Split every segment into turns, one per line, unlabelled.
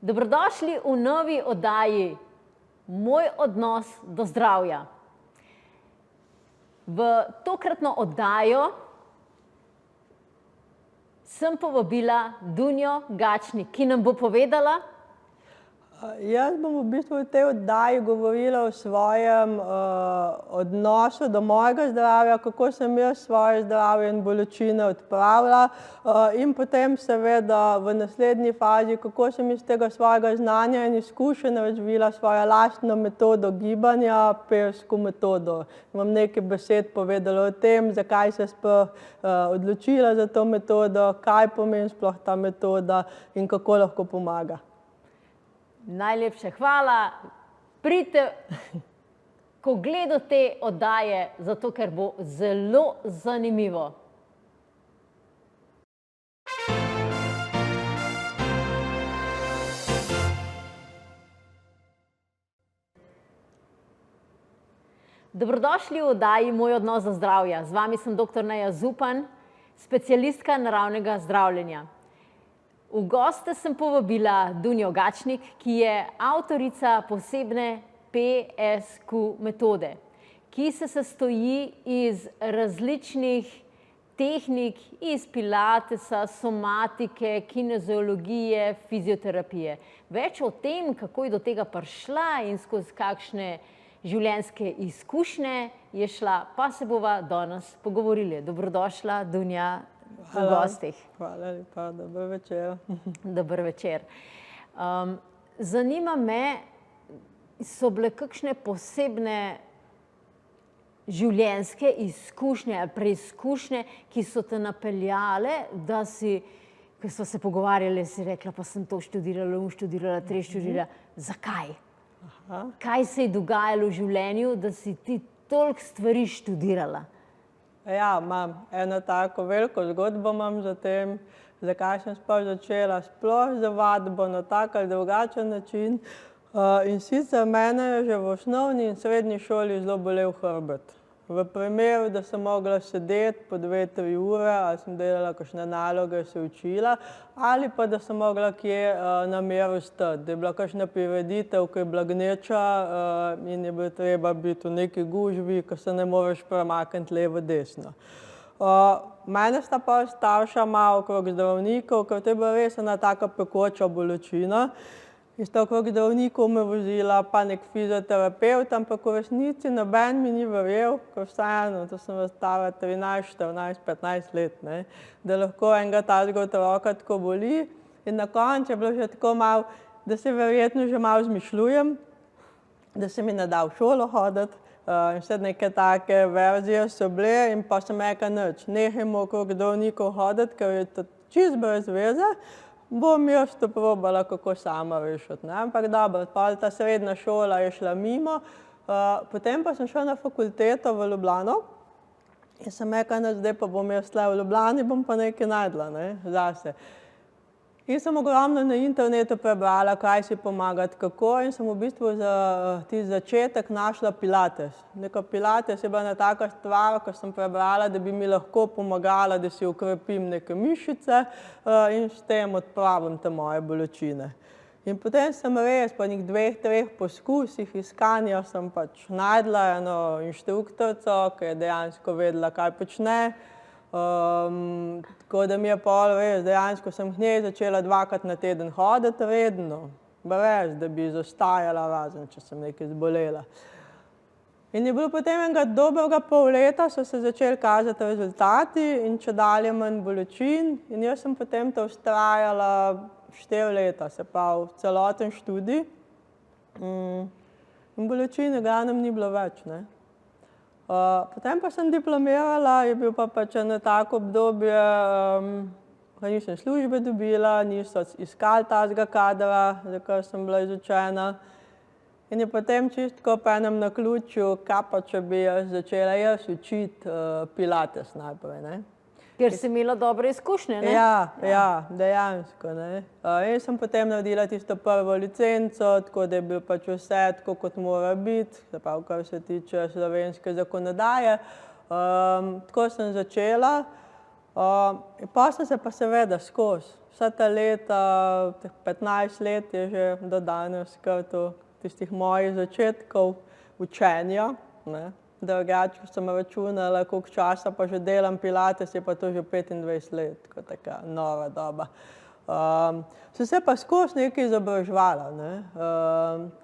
Dobrodošli v novi oddaji Moj odnos do zdravja. V tokratno oddajo sem povabila Dunjo Gačnik, ki nam bo povedala.
Jaz bom v bistvu v tej oddaji govorila o svojem odnosu do mojega zdravja, kako sem jaz svoje zdravje in bolečine odpravila, in potem seveda v naslednji fazi, kako sem iz tega svojega znanja in izkušenj razvila svojo lastno metodo gibanja, persko metodo. Vam nekaj besed povedala o tem, zakaj se sploh odločila za to metodo, kaj pomeni sploh ta metoda in kako lahko pomaga.
Najlepša hvala. Pridite k ogledu te oddaje, zato ker bo zelo zanimivo. Dobrodošli v oddaji Moj odnos do zdravja. Z vami sem dr. Neja Zupan, specialistka naravnega zdravljenja. V goste sem povabila Dunjo Gačnik, ki je avtorica posebne PSQ metode, ki se sestoji iz različnih tehnik, iz pilatesa, somatike, kineziologije, fizioterapije. Več o tem, kako je do tega prišla in skozi kakšne življenjske izkušnje je šla, pa se bova danes pogovorili. Dobrodošla, Dunja, v gostih.
Hvala lepa, dober večer.
Dober večer. Zanima me, so bile kakšne posebne življenjske izkušnje ali preizkušnje, ki so te napeljale, da si, ko sva se pogovarjali, si rekla, pa sem to študirala, študirala. Zakaj? Kaj se je dogajalo v življenju, da si ti toliko stvari študirala?
Ja, imam eno tako veliko zgodbo za tem, zakaj sem sploh začela sploh z vadbo na tak ali drugačen način. In sicer mene je že v osnovni in srednji šoli zelo bolel hrbet. V primeru, da sem mogla sedeti po 2-3 ure, ali sem delala kakšne naloge, se učila, ali pa da sem mogla kje na miru stati. Da je bila kakšna prireditev, ki je bila gneča in je bilo treba biti v neki gužvi, ko se ne moreš premakniti levo, desno. Mene sta pa starša malo okrog zdravnikov, ker to je bila res ena taka pekoča bolečina. In sta okrog zdravnikov me vozila, pa nek fizioterapevt, ampak v resnici noben mi ni verjel, ker vseeno, to sem stara 13, 14, 15 let, ne, da lahko enega takega otroka tako boli. In na koncu je bilo že tako malo, da se verjetno že malo izmišljujem, da se mi ne da v šolo hoditi. In vse neke take verzije so bile in pa sem rekla nič, nehajmo okrog zdravnikov hoditi, ker je to čisto brez veze. Bom jaz to probala, kako sama rešiti, ne. Ampak dobro, pol ta srednja šola je šla mimo, potem pa sem šla na fakulteto v Ljubljano in sem rekla, nič, zdaj pa bom jaz tule v Ljubljani, bom pa nekaj našla, ne, zase. In sem ogromno na internetu prebrala, kaj si pomagati, kako, in sem v bistvu za tisti začetek našla pilates. Neka pilates je bila ena taka stvar, ko sem prebrala, da bi mi lahko pomagala, da si okrepim neke mišice in s tem odpravim te moje bolečine. In potem sem res po nekih 2-3 poskusih iskanja sem pač našla eno inštruktorico, ki je dejansko vedela, kaj počne. Tako da mi je pol res, dejansko sem k njej začela 2-krat na teden hoditi redno, brez da bi izostajala, razen če sem nekaj zbolela. In je bilo potem enega dobrega pol leta, so se začeli kazati rezultati in čedalje manj bolečin, in jaz sem potem to vztrajala 4 leta, se pravi celoten študij. In bolečin v glavnem ni bilo več, ne. Potem pa sem diplomirala, je bil pa pač eno tako obdobje, ko nisem službe dobila, niso iskali takega kadra, za kar sem bila izučena. In je potem čisto po enem naključju, kaj pa če bi začela jaz učiti pilates najprej, ne.
Ker si imela dobre izkušnje, ne?
Ja, dejansko, ne. In sem potem naredila tisto prvo licenco, tako da je bil pač vse tako, kot mora biti, se pravi, kar se tiče slovenske zakonodaje. Tako sem začela. Pa sem se pa seveda skozi vsa ta leta, teh 15 let je že do danes kar to tistih mojih začetkov učenja, ne. Drugače, ko sem računala, koliko časa pa že delam pilates, je pa to že 25 let, kot taka nova doba. Sem se pa skozi nekaj izobraževala, ne.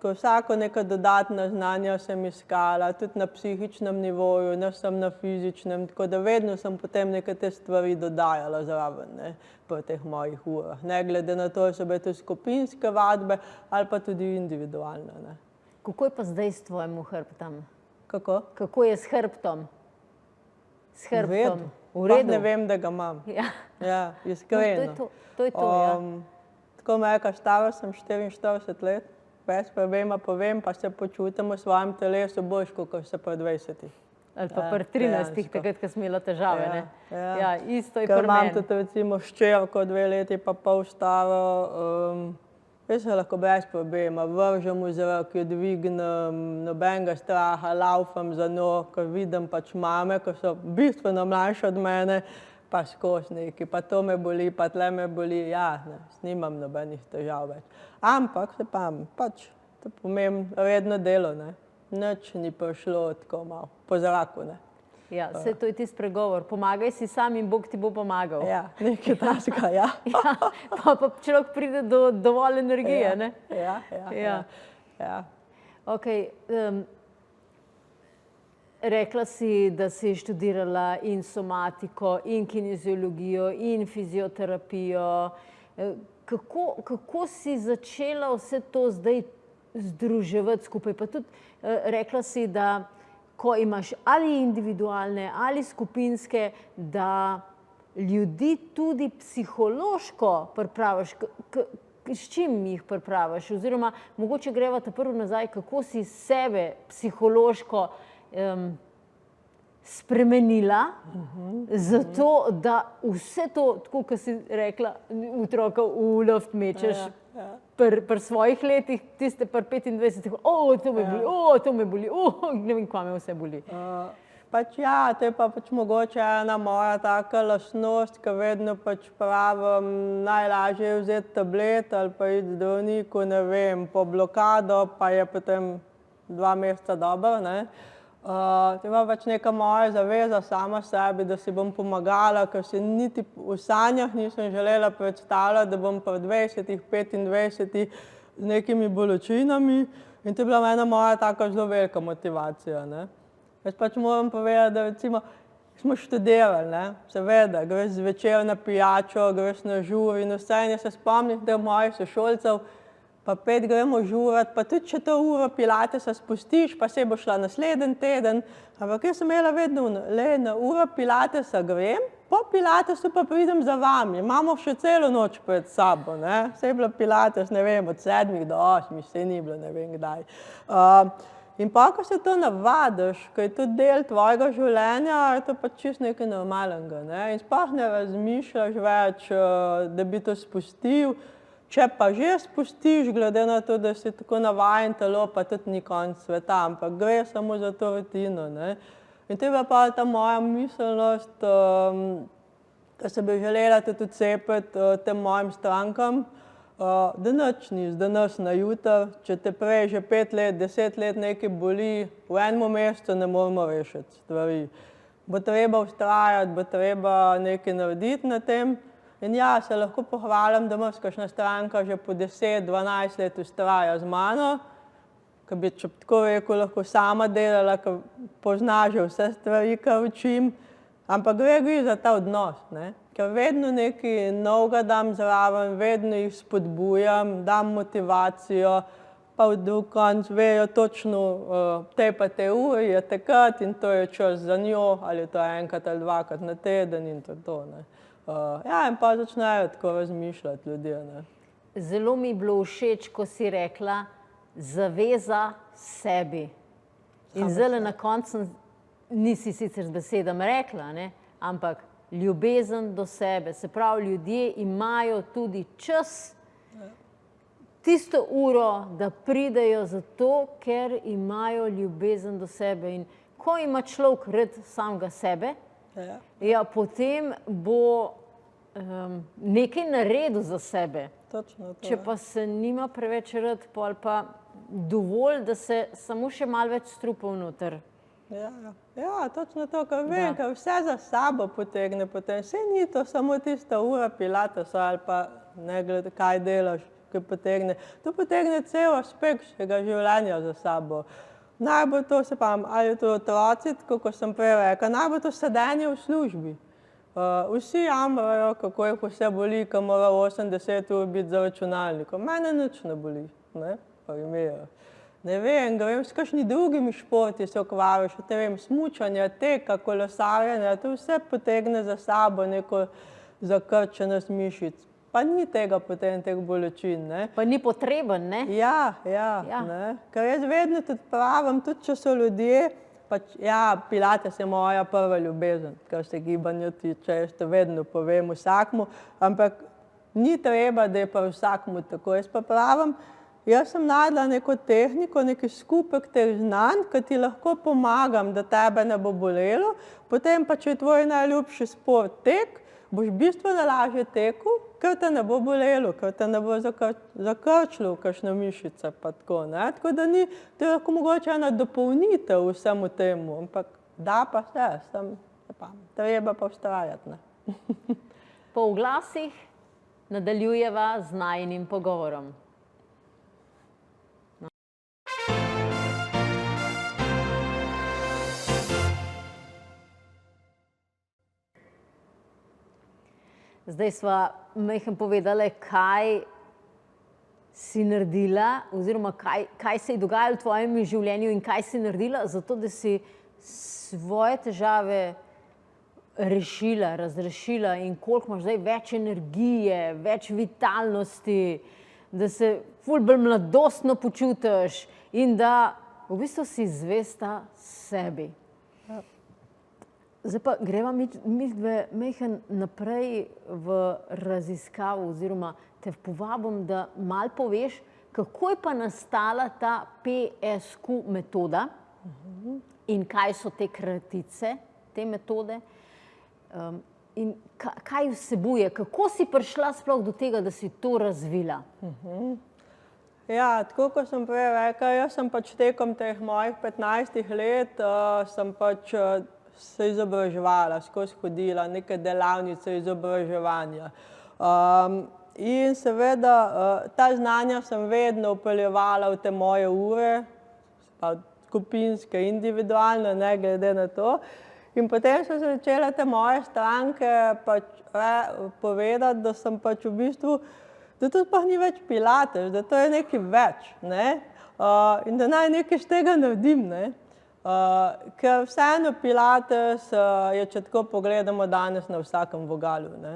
Ko vsako neka dodatna znanja sem iskala, tudi na psihičnem nivoju, ne samo na fizičnem, tako da vedno sem potem neke te stvari dodajala zraven, ne, po teh mojih urah. Ne glede na to, so bile to skupinske vadbe ali pa tudi individualne, ne.
Kako je pa zdaj s tvojim hrbtom?
Kako?
Kako je s hrbtom? S hrbtom?
V redu. Sploh ne vem, da ga imam.
Ja.
Ja, iskreno.
To je to, ja.
Tako me je, stara sem 44 let, brez problema povem, pa se počutim v svojem telesu boljš, kot se pri 20.
Ali pa pri 13, takrat, ko sem imela težave, ne? Ja, isto je pri meni.
Ker imam tudi recimo hčerko 2 leti pa pol staro, jaz se lahko brez problema vržem v zrak, jo dvignem, nobenega straha, laufam za njo, ker vidim pač mame, ki so bistveno mlajše od mene, pa skozi nekaj, pa to me boli, pa tle me boli, ja, ne, nimam nobenih težav več. Ampak se pač, to pomeni redno delo, ne. Nič ni prišlo tako malo po zraku, ne.
Ja, saj to je tisti pregovor, pomagaj si sam in Bog ti bo pomagal.
Ja, nekaj takega, ja.
Ja, pa človek pride do dovolj energije, ne?
Ja.
Okej, rekla si, da si študirala in somatiko, in kineziologijo, in fizioterapijo. Kako si začela vse to zdaj združevati skupaj? Pa tudi rekla si, da ko imaš ali individualne ali skupinske, da ljudi tudi psihološko pripraviš. S čim jih pripraviš? Oziroma, mogoče greva ta prvo nazaj, kako si sebe psihološko spremenila, zato da vse to, tako kot si rekla, otroka v luft mečeš pri svojih letih, tiste pri 25, to me boli, to me boli, ne vem, kva me vse boli.
Pač ja, to je pa pač mogoče ena moja taka lastnost, ki vedno pač pravim, najlažje je vzeti tablet ali pa iti zdravniku, ne vem, po blokado, pa je potem 2 meseca dobro, ne. To je pač neka moja zaveza sama sebi, da si bom pomagala, ker si niti v sanjah nisem želela predstavljati, da bom pri 20, 25 z nekimi bolečinami, in to je bila ena moja taka zelo velika motivacija, ne. Jaz pač moram povedati, da recimo smo študirali, ne, seveda, greš zvečer na pijačo, greš na žur in vse, in jaz se spomnim teh mojih sošolcev, pa 5 gremo žurat, pa tudi če to uro pilatesa spustiš, pa se bo šla naslednji teden, ampak jaz sem imela vedno, na uro pilatesa grem, po pilatesu pa pridem za vami, imamo še celo noč pred sabo, ne, saj je bilo pilates, ne vem, od 7 do 8, saj ni bilo, ne vem kdaj. In pa, ko se to navadiš, ko je to del tvojega življenja, je to pač čisto nekaj normalnega, ne, in sploh ne razmišljaš več, da bi to spustil. Če pa že spustiš, glede na to, da si tako navajen telo, pa tudi ni konec sveta, ampak gre samo za to rutino, ne. In to je bila pa ta moja miselnost, da se bi želela tudi odcepiti tem mojim strankam, da nič ni z danes na jutri, če te prej že 5 let, 10 let nekaj boli, v enem mesecu ne moramo rešiti stvari. Bo treba vztrajati, bo treba nekaj narediti na tem. In ja, se lahko pohvalim, da imaš kakšna stranka že po 10-12 let vztraja z mano, ki bi, če tako rekel, lahko sama delala, ker pozna že vse stvari, kar učim, ampak gre za ta odnos, ne, ker vedno nekaj novega dam zraven, vedno jih spodbujam, dam motivacijo, pa v drug konc vejo točno, tej pa tej uri je takrat in to je čas za njo, ali je to enkrat ali 2-krat na teden in to, ne. Ja, in pa začnejo tako razmišljati ljudje, ne.
Zelo mi je bilo všeč, ko si rekla, zaveza sebi. In zdajle na koncu nisi sicer z besedami rekla, ne, ampak ljubezen do sebe. Se pravi, ljudje imajo tudi čas, tisto uro, da pridejo zato, ker imajo ljubezen do sebe. In ko ima človek rad samega sebe, ja, potem bo nekaj naredil za sebe.
Točno to.
Če pa se nima preveč rad, pol pa dovolj, da se samo še malo več strupov noter.
Ja, točno to, ker vem, ker vse za sabo potegne potem. Saj ni to samo tista ura pilatesa ali pa ne glede kaj delaš, ki potegne. To potegne cel aspekt tega življenja za sabo. Najbolj to se pa, ali to otroci, kako sem prej rekla, najbolj to sedenje v službi. Vsi jamrajo, kako jih vse boli, ko mora 80 ur biti za računalnikom. Mene nič ne boli, ne, primer. Ne vem, grem s kakšni drugimi športi se ukvarjaš, ne vem, smučanje, teka, kolesarjenje, to vse potegne za sabo neko zakrčenost mišic. Pa ni tega potem teh bolečin, ne.
Pa ni potreben, ne?
Ja, ne. Ker jaz vedno tudi pravim, tudi če so ljudje, pač, ja, pilates je moja prva ljubezen, kar se gibanja tiče, jaz to vedno povem vsakmu, ampak ni treba, da je pa vsakmu tako. Jaz pa pravim, jaz sem našla neko tehniko, neki skupek teh znanj, ki ti lahko pomagam, da tebe ne bo bolelo, potem pa, če je tvoj najljubši šport tek, boš bistveno lažje tekel, ker te ne bo bolelo, ker te ne bo zakrčilo kakšne mišice pa tako, ne. Tako da ni, to je lahko mogoče ena dopolnitev vsemu temu, ampak da pa vse, treba pa vztrajati, ne.
Po oglasih nadaljujeva z najinim pogovorom. Zdaj sva majhen povedala, kaj si naredila oziroma kaj se je dogajalo v tvojem življenju in kaj si naredila zato, da si svoje težave rešila, razrešila in koliko imaš zdaj več energije, več vitalnosti, da se ful bolj mladostno počutiš in da v bistvu si zvesta sebi. Zdaj pa greva midve majhen naprej v raziskavo oziroma te povabim, da malo poveš, kako je pa nastala ta PSQ metoda in kaj so te kratice, te metode in kaj vsebuje, kako si prišla sploh do tega, da si to razvila?
Ja, tako kot sem prej rekla, jaz sem pač tekom teh mojih 15 let sem pač se izobraževala, skozi hodila, neke delavnice izobraževanja. In seveda ta znanja sem vedno vpeljevala v te moje ure, skupinske, individualne, ne glede na to. In potem so se začele te moje stranke pač povedati, da sem pač v bistvu, da to sploh ni več pilates, da to je nekaj več, ne. In da naj nekaj iz tega naredim, ne. Ker vseeno pilates je, če tako pogledamo danes na vsakem vogalu, ne.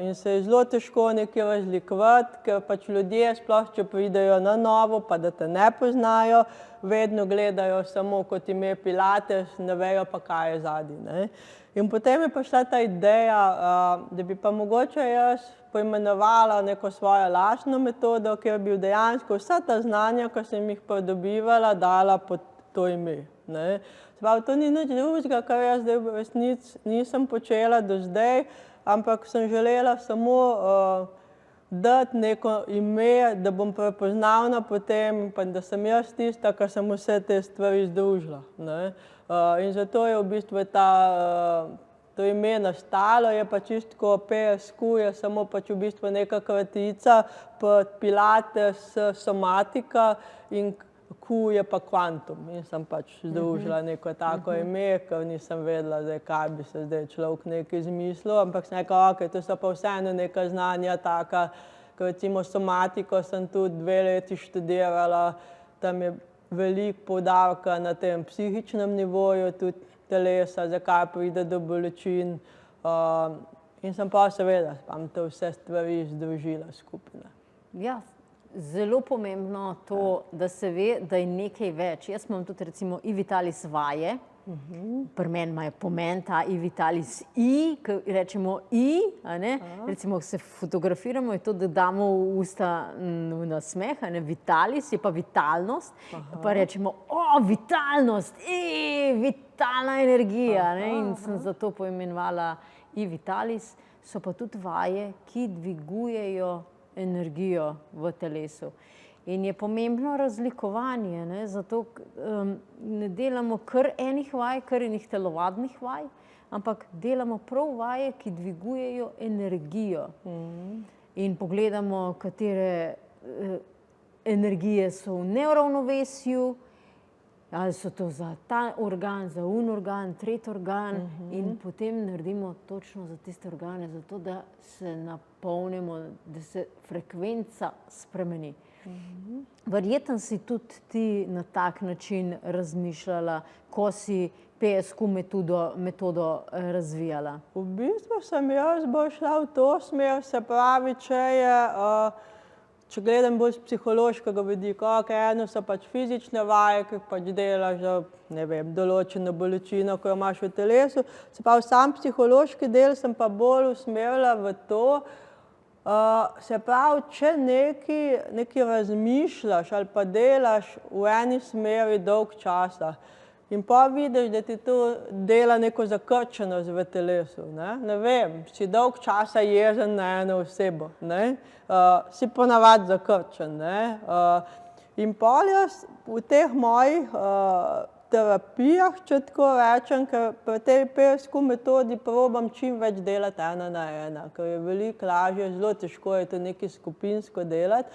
In se je zelo težko nekaj razlikovati, ker pač ljudje, sploh če pridejo na novo, pa da te ne poznajo, vedno gledajo samo kot ime pilates, ne vejo pa, kaj je zadaj, ne. In potem je prišla ta ideja, da bi pa mogoče jaz poimenovala neko svojo lastno metodo, kjer bi dejansko vsa ta znanja, ki sem jih pridobivala, dala pod to ime, ne. Se pravi, to ni nič drugega, kar jaz zdaj v resnici nisem počela do zdaj, ampak sem želela samo dati neko ime, da bom prepoznavna potem, pa da sem jaz tista, ki sem vse te stvari združila, ne. In zato je v bistvu to ime nastalo, je pa čisto PSQ, je samo pač v bistvu neka kratica, pilates, somatika in Q je pa kvantum in sem pač združila neko tako ime, ker nisem vedela, kaj bi se zdaj človek nekaj izmislil, ampak sem rekla, okej, to so pa vseeno neka znanja taka, ker recimo somatiko sem tudi 2 leti študirala, tam je veliko poudarka na tem psihičnem nivoju tudi telesa, zakaj pride do bolečin in sem pa seveda to vse stvari združila skupaj.
Ja, zelo pomembno to, da se ve, da je nekaj več. Jaz imam tudi recimo i-vitalis vaje, pri meni ima pomen ta i-vitalis I, ko rečemo I, a ne, recimo se fotografiramo in to, da damo v usta nasmeh, a ne, vitalis je pa vitalnost, pa rečemo, vitalnost, vitalna energija, ne, in sem zato poimenovala i-vitalis. so pa tudi vaje, ki dvigujejo energijo v telesu. In je pomembno razlikovanje, ne? Zato ne delamo kar enih vaj, kar enih telovadnih vaj, ampak delamo prav vaje, ki dvigujejo energijo. In pogledamo, katere energije so v neravnovesju, ali so to za ta organ, za organ, tretji organ, in potem naredimo točno za tiste organe, zato da se napolnimo, da se frekvenca spremeni. Verjetno si tudi ti na tak način razmišljala, ko si PSQ metodo razvijala.
V bistvu sem jaz bolj šla v to smer, se pravi, če gledam bolj z psihološkega vidika, eno so pač fizične vaje, ki pač delaš za, ne vem, določeno bolečino, ko jo imaš v telesu. Se pravi, sam psihološki del sem pa bolj usmerila v to, se pravi, če nekaj razmišljaš ali pa delaš v eni smeri dolg časa in pa vidiš, da ti to dela neko zakrčenost v telesu, ne vem, si dolg časa jezen na eno osebo, ne, si ponavadi zakrčen, ne, in pol jaz v teh mojih terapijah, če tako rečem, ker pri tej PSQ metodi probam čim več delati ena na ena, ker je veliko lažje, zelo težko je to nekaj skupinsko delati.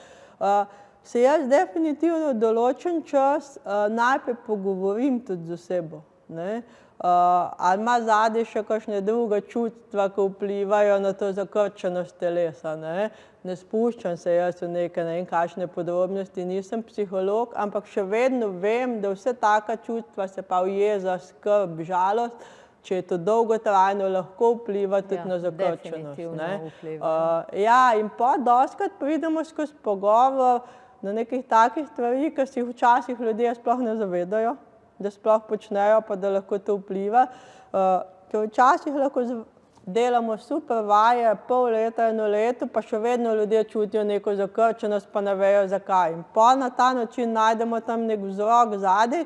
Se jaz definitivno določen čas najprej pogovorim tudi z osebo, ne. Ali ima zadaj še kakšne druga čustva, ki vplivajo na to zakrčenost telesa, ne. Ne spuščam se jaz v neke ne vem kakšne podrobnosti, nisem psiholog, ampak še vedno vem, da vse taka čustva, se pravi jeza, skrb, žalost, če je to dolgotrajno, lahko vpliva tudi na zakrčenost, ne. Ja, in pa dostikrat pridemo skozi pogovor na nekih takih stvari, ki si jih včasih ljudje sploh ne zavedajo, da sploh počnejo, pa da lahko to vpliva. Ker včasih lahko delamo super vaje, pol leta, eno leto, pa še vedno ljudje čutijo neko zakrčenost, pa ne vejo zakaj. In pol na ta način najdemo tam nek vzrok zadaj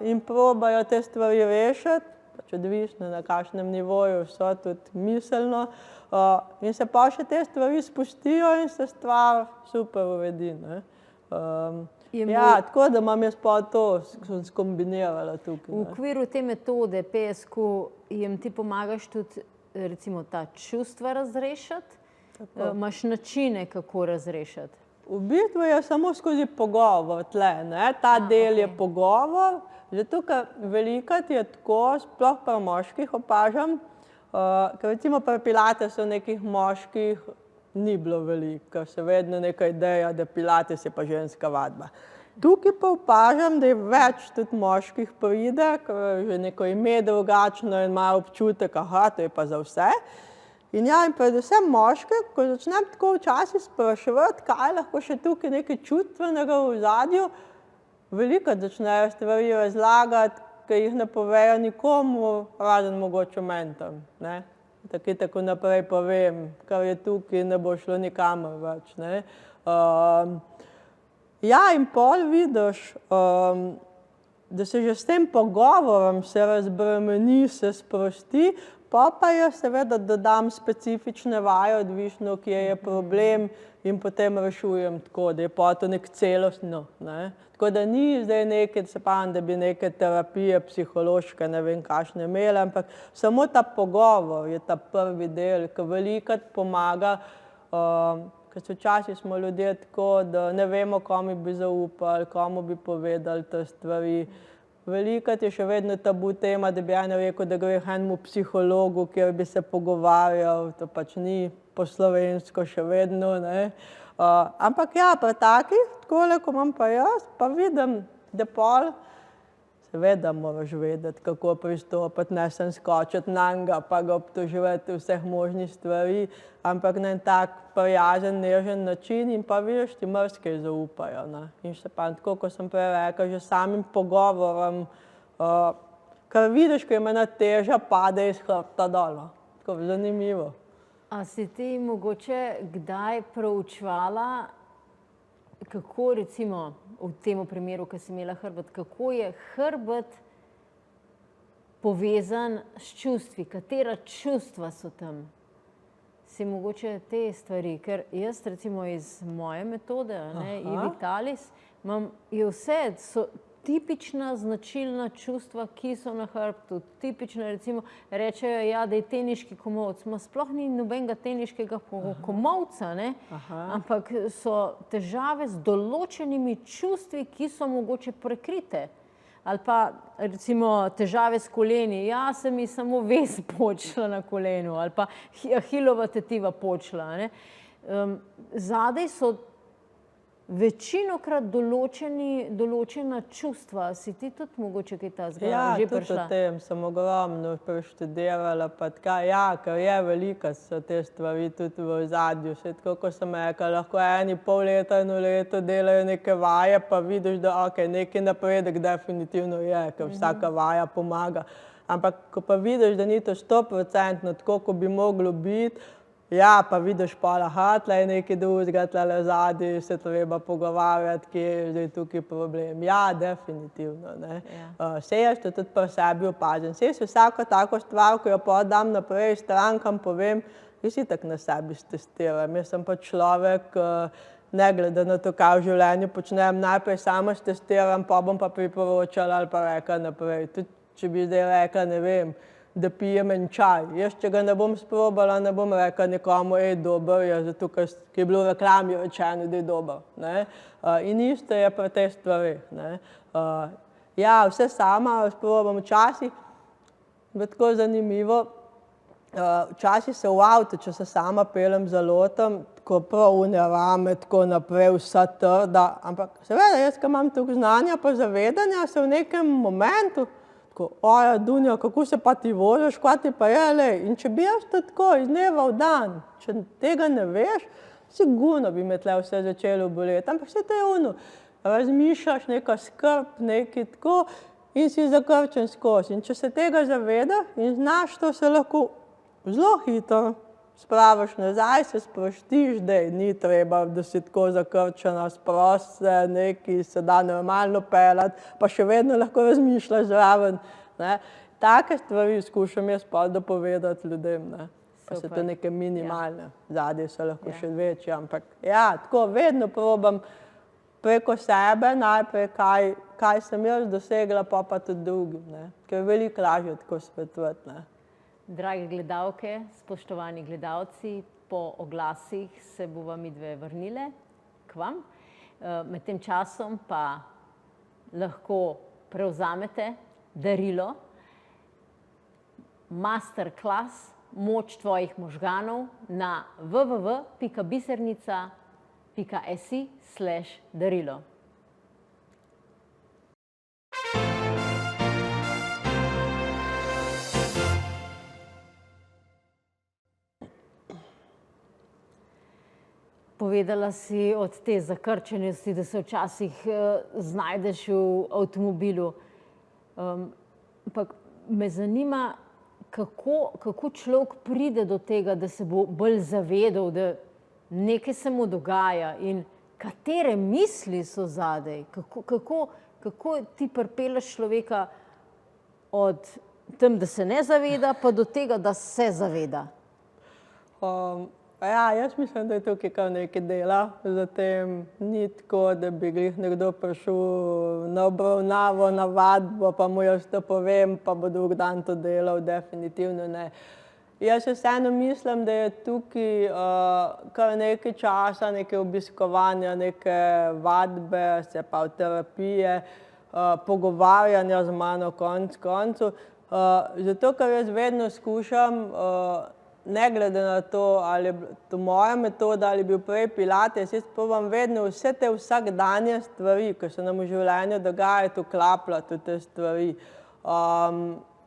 in probajo te stvari rešiti, pač odvisno na kakšnem nivoju so, tudi miselno, in se pa še te stvari spustijo in se stvar super uredi, ne. Ja, tako da imam jaz pa to skombinirala tukaj.
V okviru te metode PSQ jim ti pomagaš tudi recimo ta čustva razrešiti? Imaš načine, kako razrešiti?
V bistvu je samo skozi pogovor tle, ne. Ta del je pogovor, zato ker velikokrat je tako, sploh pri moških opažam, ker recimo pri pilatesu nekih moških ni bilo veliko, ker se vedno neka ideja, da pilates je pa ženska vadba. Tukaj pa opažam, da je več tudi moških pride, ker že neko ime drugačno in imajo občutek, aha, to je pa za vse. In ja, in predvsem moške, ko začnem tako včasih spraševati, kaj lahko še tukaj nekaj čustvenega v ozadju, velikokrat začnejo stvari razlagati, ki jih ne povejo nikomu, razen mogoče meni tam, ne. Tako naprej povem, kar je tukaj, ne bo šlo nikamor več, ne. Ja, in pol vidiš, da se že s tem pogovorom se razbremeni, se sprosti, pa jaz seveda dodam specifične vaje, odvisno, kje je problem, in potem rešujem tako, da je pa to nek celostno, ne. Tako da ni zdaj nekaj, se pravim, da bi neke terapije psihološke, ne vem kakšne imeli, ampak samo ta pogovor je ta prvi del, ki velikokrat pomaga, ker včasih smo ljudje tako, da ne vemo, komu bi zaupali, komu bi povedali te stvari. Velikokrat je še vedno tabu tema, da bi eno rekel, da gre k enemu psihologu, kjer bi se pogovarjal, to pač ni po slovensko še vedno, ne. Ampak ja, pri takih, takole, ko imam pa jaz, pa vidim, da pol, seveda moraš vedeti, kako pristopiti, ne sem skočiti nanj pa ga obtoževati vseh možnih stvari, ampak na en tak prijazen, nežen način in pa vidiš, ti marsikaj zaupajo, ne. In še pa tako, ko sem prej rekla, že samim pogovorom, ker vidiš, ko jim ena teža pade iz hrbta dol, no. Tako zanimivo.
A si ti mogoče kdaj proučevala, kako recimo v tem primeru, ko si imela hrbet, kako je hrbet povezan s čustvi, katera čustva so tam? si mogoče te stvari, ker jaz recimo iz moje metode, Ivitalis, je vse, so tipična značilna čustva, ki so na hrbtu, tipična recimo, rečejo, ja, da je teniški komolc, sploh ni nobenega teniškega komolca, ampak so težave z določenimi čustvi, ki so mogoče prekrite. Ali pa recimo težave s koleni, ja, se mi samo vez počela na kolenu, ali pa ahilova tetiva počela. Zadaj so večinokrat določena čustva. Si ti tudi mogoče kaj tazga že prišla?
Ja, tudi o tem sem ogromno preštudirala, pa tkaj, ja, ker je velika so te stvari tudi v ozadju. Še tako, ko sem rekla, lahko eni pol leta, eno leto delajo neke vaje, pa vidiš, da neki napredek definitivno je, ker vsaka vaja pomaga. Ampak, ko pa vidiš, da ni to 100% tako, ko bi moglo biti, ja, pa vidiš pola, tle je nekaj drugega, tle zadnji se treba pogovarjati, kje je zdaj tukaj problem. Ja, definitivno. Saj jaz to tudi pri sebi opazim. Saj se vsako tako stvar, ko jo podam naprej strankam, povem, jaz itak na sebi testiram. Jaz sem pa človek, ne glede na to, kaj v življenju počnem, najprej sama testiram, pa bom pa priporočala ali pa rekla naprej. Tudi če bi zdaj rekla, ne vem, da pijem en čaj. Jaz, če ga ne bom sprobala, ne bom rekla nekomu, dober je, zato ker je bilo v reklami rečeno, da je dober. In isto je pri tej stvari. Ja, vse sama sprobam včasih, je tako zanimivo, včasih se v avtu, če se sama peljem, zalotam, tako prav rame, tako naprej, vsa trda, ampak seveda, jaz, ko imam toliko znanja pa zavedanja, se v nekem momentu oja, Dunja, kako se pa ti voziš, kaj ti pa je, lej. In če bi jaz tako iz dneva v dan, če tega ne veš, sigurno bi me tle vse začelo boleti. Ampak vse to je ono, razmišljaš, neka skrb, nekaj tako in si zakrčen skozi. In če se tega zavedaš in znaš, to se lahko zelo hitro spraviš nazaj, se sproštiš, da ni treba, da si tako zakrčena, sprost se, nekaj se da normalno peljati, pa še vedno lahko razmišljaš zraven. Take stvari skušam jaz pa dopovedati ljudem. Pa so to neke minimalne, zadnje so lahko še večje, ampak ja, tako vedno probam preko sebe najprej, kaj sem jaz dosegla, pa tudi drugim, ker je veliko lažje tako svetovati.
Drage gledalke, spoštovani gledalci, po oglasih se bova midve vrnile k vam. Med tem časom pa lahko prevzamete darilo, masterclass Moč tvojih možganov na www.bisernica.si/darilo. Povedala si od te zakrčenosti, da se včasih znajdeš v avtomobilu. Ampak me zanima, kako človek pride do tega, da se bo bolj zavedal, da nekaj se mu dogaja in katere misli so zadaj. Kako ti pripelješ človeka od tem, da se ne zaveda, pa do tega, da se zaveda?
Ja, jaz mislim, da je tukaj kar nekaj dela, zatem ni tako, da bi glih nekdo prišel na obravnavo, na vadbo, pa mu jaz to povem, pa bo drug dan to delal, definitivno ne. Jaz vseeno mislim, da je tukaj kar nekaj časa, neke obiskovanja, neke vadbe, se pa v terapije, pogovarjanja z mano konec koncev. Zato, ker jaz vedno skušam, ne glede na to, ali je to moja metoda, ali je bil prej pilates, jaz probam vedno vse te vsakdanje stvari, ki se nam v življenju dogajajo, vklapljati v te stvari.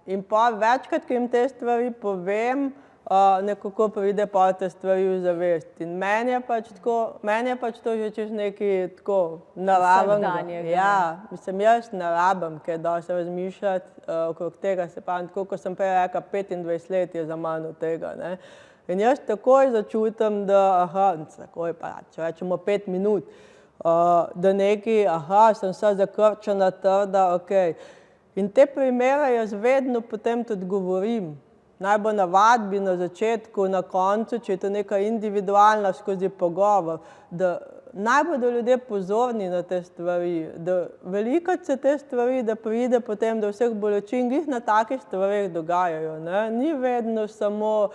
In pa večkrat, ko jim te stvari povem, nekako pride pa te stvari v zavest. In meni je pač to že čez nekaj tako naravenega. Ja, mislim, jaz ne rabim kaj dosti razmišljati okrog tega, se pravim, tako kot sem prej rekla, 25 let je za mano tega. In jaz takoj začutim, da takoj pa, če rečemo 5 minut, da nekaj, sem vsa zakrčena, trda, okej. In te primere jaz vedno potem tudi govorim. najbolj na vadbi, na začetku, na koncu, če je to neka individualna skozi pogovor, da naj bodo ljudje pozorni na te stvari, da velikokrat se te stvari, da pride potem do vseh bolečin, glih na takih stvareh dogajajo, ne. Ni vedno samo,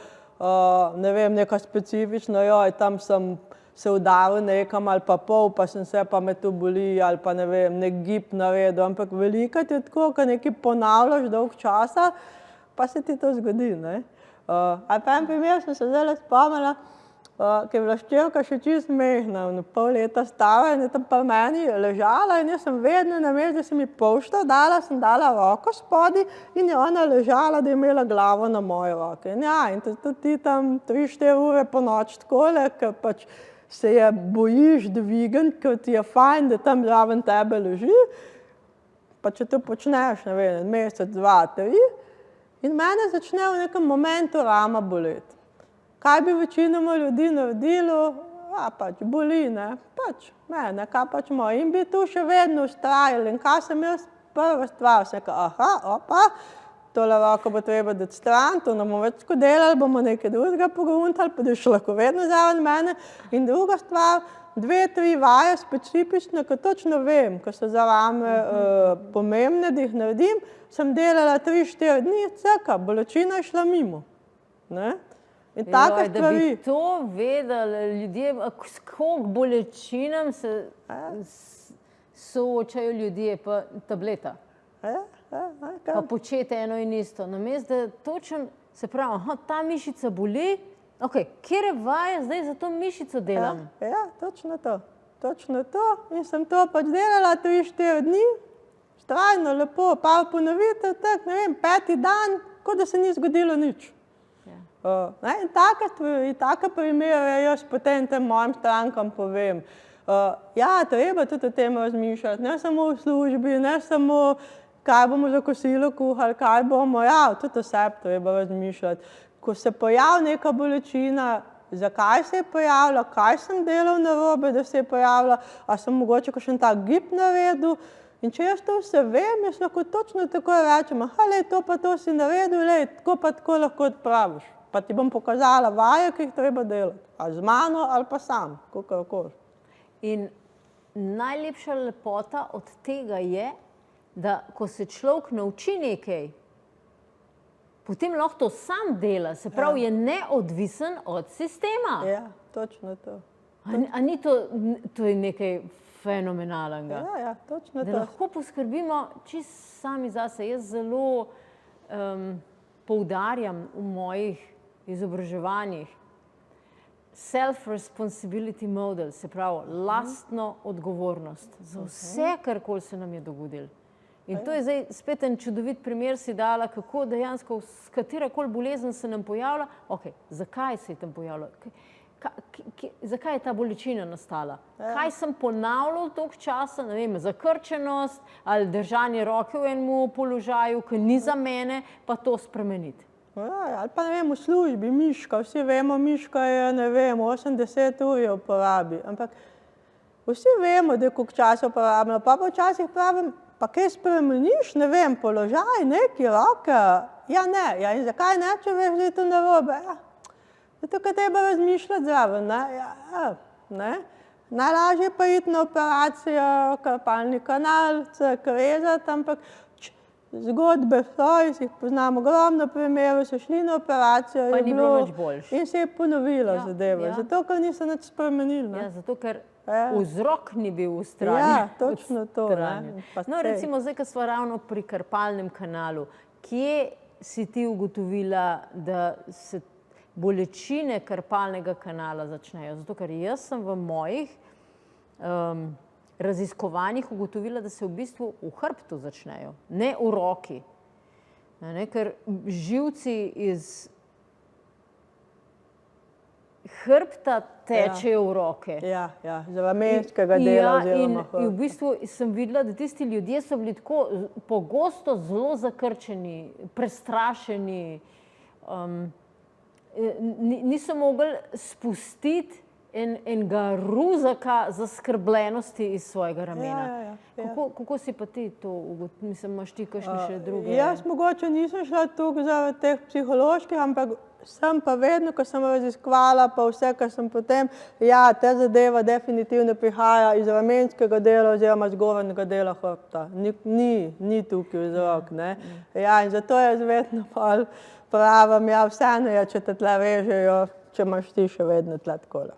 ne vem, neka specifična, joj, tam sem se udaril nekam ali pa pol, pa sem se, pa me tu boli, ali pa ne vem, nek gib naredil, ampak velikokrat je tako, ko nekaj ponavljaš dolgo časa, pa se ti to zgodi, ne. Ali pa en primer sem se zdajle spomnila, ker je bila hčerka še čisto majhna, pol leta stara in je tam pri meni ležala in jaz sem vedno namesto, da sem ji pošto dala, sem dala roko spodaj in je ona ležala, da je imela glavo na moje roke. In ja, in tudi ti tam 3-4 ure po noč takole, ker pač se je bojiš dvigniti, ker ti je fajn, da tam zraven tebe leži, pa če to počneš, ne vem, mesec, 2, 3, in mene začne v nekem momentu rama boleti. Kaj bi večinoma ljudi naredilo? Pač boli, ne, pač mene, kaj pač moj. In bi tu še vedno vztrajali. In kaj sem jaz prva stvar, sem rekla, opa, tole roko bo treba dati stran, to ne bomo več tako delali, bomo nekaj drugega pogruntali, pa da je še lahko vedno zraven mene. In druga stvar, 2-3 vaje specifične, ko točno vem, ko so za rame pomembne, da jih naredim, sem delala 3-4 dni, caka, bolečina je šla mimo, ne. In take
Da
stvari.
bi to vedeli ljudje, s koliko bolečinam se soočajo ljudje, pa tableta. Pa početi eno in isto. Namesto, da točno se pravi, ta mišica boli, kjer vaje zdaj za to mišico delam?
Ja, točno to. Točno to. In sem to pač delala 3-4 dni, vztrajno, lepo, pa ponovitev, tak, ne vem, 5. dan, kot da se ni zgodilo nič. In take primere jaz potem tem mojim strankam povem. Ja, treba tudi o tem razmišljati, ne samo v službi, ne samo kaj bomo za kosilo kuhali, kaj bomo, ja, tudi o sebi treba razmišljati. Ko se pojavi neka bolečina, zakaj se je pojavila, kaj sem delal narobe, da se je pojavila, a sem mogoče kakšen tak gib naredil. In če jaz to vse vem, jaz lahko točno tako rečem, to pa to si naredil, tako pa tako lahko odpraviš. Pa ti bom pokazala vaje, ki jih treba delati. Ali z mano, ali pa sam, kakorkoli.
In najlepša lepota od tega je, da ko se človek nauči nekaj, potem lahko to sam dela, se pravi, je neodvisen od sistema.
Ja, točno to.
A ni to je nekaj fenomenalnega?
Ja, točno to.
Da lahko poskrbimo čisto sami zase. Jaz zelo poudarjam v mojih izobraževanjih self-responsibility model, se pravi, lastno odgovornost za vse, karkoli se nam je dogodilo. In to je zdaj spet en čudovit primer si dala, kako dejansko s katerakoli bolezen se nam pojavlja, zakaj se je tam pojavila, zakaj je ta bolečina nastala, kaj sem ponavljal toliko časa, ne vem, zakrčenost ali držanje roke v enem položaju, ki ni za mene, pa to spremeniti.
Ali pa ne vem, v službi, miška, vsi vemo, miška je, ne vem, 80 ur je uporabi, ampak vsi vemo, da je koliko časa uporabljamo, pa včasih pravim, pa kaj spremeniš, ne vem, položaj, neki roke, ja ne, in zakaj ne, če veš, da je to narobe, zato, ker treba razmišljati zraven, ne. Najlažje pa iti na operacijo, karpalni kanal, rezati, ampak zgodbe so, jaz jih poznam ogromno primerov, so šli na operacijo in se je ponovila zadeva, zato, ker niso nič spremenili.
Ja, zato, ker vzrok ni bil ustranjen.
Ja, točno to.
No, recimo zdaj, ko smo ravno pri karpalnem kanalu, kje si ti ugotovila, da se bolečine karpalnega kanala začnejo? Zato, ker jaz sem v mojih raziskovanjih ugotovila, da se v bistvu v hrbtu začnejo, ne v roki. Ker živci iz hrbta tečejo v roke.
Ja, z ramenskega dela oziroma hrbta.
In v bistvu sem videla, da tisti ljudje so bili tako pogosto zelo zakrčeni, prestrašeni, niso mogli spustiti enega ruzaka zaskrbljenosti iz svojega ramena.
Ja.
Kako si pa ti to ugotovila? Mislim, imaš ti kakšne še druge?
Jaz mogoče nisem šla toliko zaradi teh psiholoških, ampak sem pa vedno, ko sem raziskovala, pa vse, kar sem potem, ja, ta zadeva definitivno prihaja iz ramenskega dela oziroma zgornjega dela hrbta. Ni tukaj vzrok, ne. Ja, in zato jaz vedno pol pravim, ja, vseeno je, če te tle režejo, če imaš ti še vedno tle takole.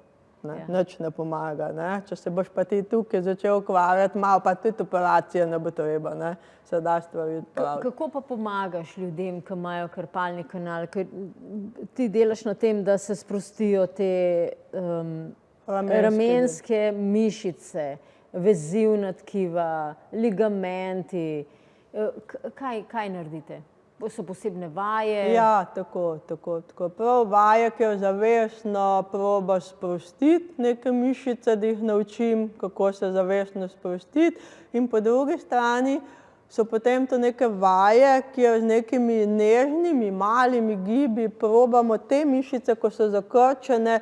Nič ne pomaga, ne. Če se boš pa ti tukaj začel ukvarjati, malo pa tudi operacije ne bo treba, ne. Se da stvari odpraviti.
Kako pa pomagaš ljudem, ki imajo krpalni kanal? Ker ti delaš na tem, da se sprostijo te ramenske mišice, vezivna tkiva, ligamenti. Kaj naredite? So posebne vaje?
Ja, tako. Prav vaje, kjer zavestno probaš sprostiti neke mišice, da jih naučim, kako se zavestno sprostiti. In po drugi strani so potem to neke vaje, kjer z nekimi nežnimi, malimi gibi probamo te mišice, ko so zakrčene,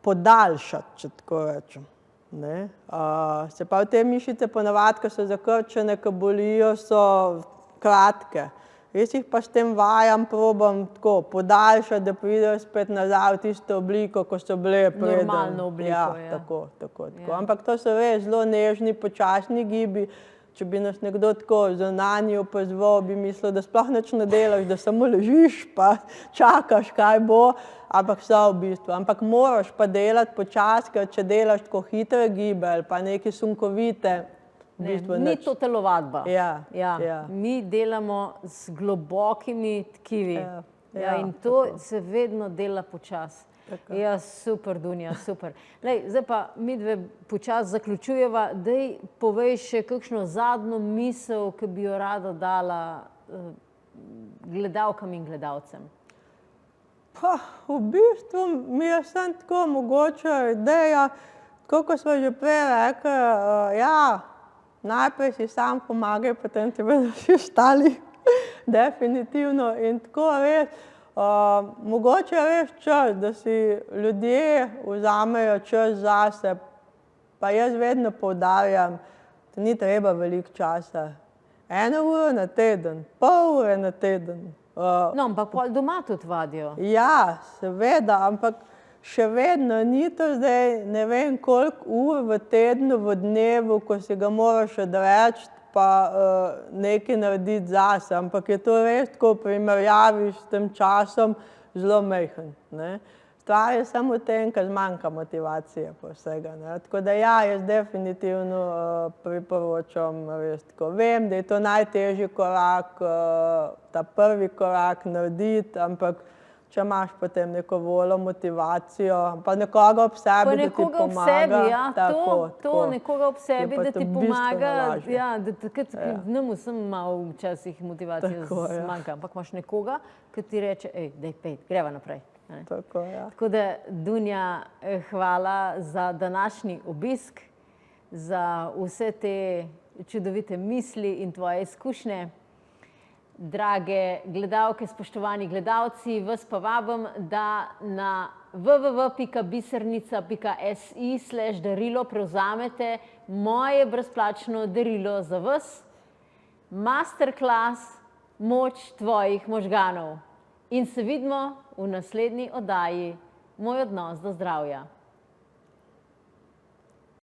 podaljšati, če tako rečem. Se pravi, te mišice ponavadi, ko so zakrčene, ko bolijo, so kratke. Jaz jih pa s tem vajam probam tako podaljšati, da pridejo spet nazaj v tisto obliko, ko so bile preden.
Normalno obliko, ja.
Tako. Ampak to so res zelo nežni, počasni gibi. Če bi nas nekdo tako zunanji opazoval, bi mislil, da sploh nič ne delaš, da samo ležiš pa čakaš, kaj bo, ampak so v bistvu. Ampak moraš pa delati počasi, ker če delaš tako hitre gibe ali pa neke sunkovite,
ni to telovadba.
Ja.
Mi delamo z globokimi tkivi. In to se vedno dela počasi. Ja, super, Dunja, super. Zdaj pa midve počasi zaključujeva. Daj povej še kakšno zadnjo misel, ki bi jo rada dala gledalkam in gledalcem.
V bistvu mi je samo tako mogoče ideja, tako kot smo že prej rekli, najprej si sam pomagaj, potem ti bodo vsi ostali, definitivno. In tako res, mogoče je res čas, da si ljudje vzamejo čas zase. Pa jaz vedno poudarjam, da ni treba veliko časa. 1 uro na teden, pol ure na teden.
No, ampak pol doma tudi vadijo.
Ja, seveda, ampak še vedno ni to zdaj ne vem koliko ur v tednu, v dnevu, ko si ga moraš odreči pa nekaj narediti zase, ampak je to res tako v primerjavi s tem časom zelo majhen. Stvar je samo v tem, ker zmanjka motivacije pa vsega. Tako da ja, jaz definitivno priporočam res tako. Vem, da je to najtežji korak, ta prvi korak narediti, ampak če imaš potem neko voljo, motivacijo, pa nekoga ob sebi, da ti pomaga.
To nekoga ob sebi, da ti pomaga. Ja, da takrat nam vsem malo včasih motivacija zmanjka, ampak imaš nekoga, ki ti reče, daj pejt, greva naprej. Tako da, Dunja, hvala za današnji obisk, za vse te čudovite misli in tvoje izkušnje. Drage gledalke, spoštovani gledalci, vas pa vabim, da na www.bisernica.si/darilo prevzamete moje brezplačno darilo za vas, masterclass Moč tvojih možganov. In se vidimo v naslednji oddaji Moj odnos do zdravja.